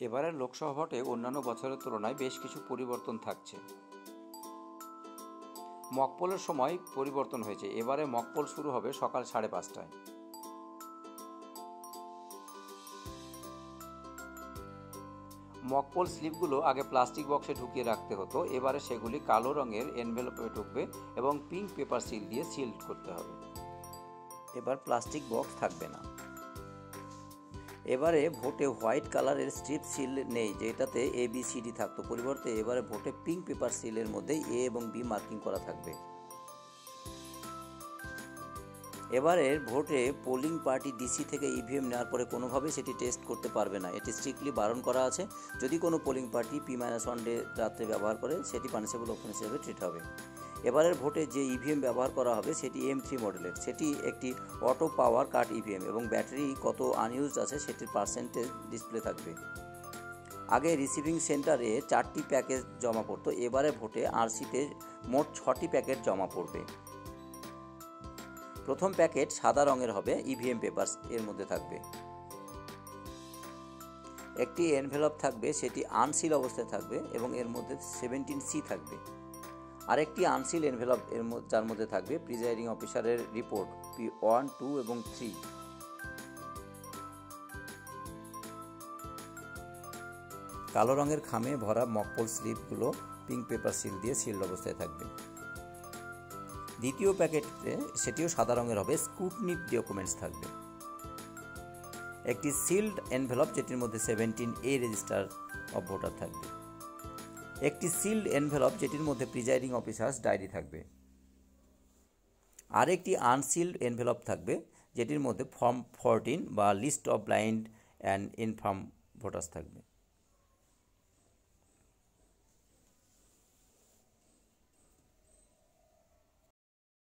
এবারের লোকসভা ভোটে অন্যান্য বছরের তুলনায় বেশ কিছু পরিবর্তন থাকছে। মকপোলের সময় পরিবর্তন হয়েছে। এবারে মকপোল শুরু হবে সকাল 5:30টায়। মকপোল স্লিপগুলো আগে প্লাস্টিক বক্সে ঢুকিয়ে রাখতে হতো, এবারে সেগুলি কালো রঙের এনভেলপে ঢুকবে এবং পিঙ্ক পেপার সিল দিয়ে সিল করতে হবে। এবার প্লাস্টিক বক্স থাকবে না। এবারে ভোটে হোয়াইট কালারের স্ট্রিপ সিল নেই, যেটাতে ABCD থাকতো। পরিবর্তে এবারে ভোটে পিঙ্ক পেপার সিলের মধ্যে A এবং B মার্কিং করা থাকবে। এবারের ভোটে পোলিং পার্টি ডিসি থেকে EVM নেওয়ার পরে কোনোভাবেই সেটি টেস্ট করতে পারবে না। এটি স্ট্রিক্টলি বারণ করা আছে। যদি কোনো পোলিং পার্টি P-1 ডে রাত্রে ব্যবহার করে, সেটি পানিশেবল অফেন্স হিসেবে ট্রিট হবে। এবারের ভোটে যে EVM ব্যবহার করা হবে সেটি M3 মডেলের। সেটি একটি অটো পাওয়ার কাট EVM এবং ব্যাটারি কত আনইউজড আছে সেটির পার্সেন্টেজ ডিসপ্লে থাকবে। আগে রিসিভিং সেন্টারে 4টি প্যাকেজ জমা পড়তো, এবারে ভোটে RCতে মোট 6টি প্যাকেট জমা পড়বে। প্রথম প্যাকেট সাদা রঙের হবে, EVM পেপারস এর মধ্যে থাকবে। একটি এনভেলপ থাকবে, সেটি আনসিল অবস্থায় থাকবে এবং এর মধ্যে 17C থাকবে। আরেকটি আনসিল এনভেলপ যার মধ্যে থাকবে প্রিজাইডিং অফিসারের রিপোর্ট P1, 2 এবং 3। কালো রঙের খামে ভরা মকপোল স্লিপগুলো পিঙ্ক পেপার সিল দিয়ে সিল্ড অবস্থায় থাকবে। দ্বিতীয় প্যাকেটে সেটিও সাদা রঙের হবে, স্কুটনি ডকুমেন্টস থাকবে। একটি সিল্ড এনভেলপ যেটির মধ্যে 17A রেজিস্টার অফ ভোটার থাকবে। একটি সিল্ড এনভেলপ যেটির মধ্যে প্রিজাইডিং অফিসার্স ডায়েরি থাকবে। আর একটি আনসিল্ড এনভেলপ থাকবে যেটির মধ্যে ফর্ম 14 বা list of blind and infirm voters থাকবে।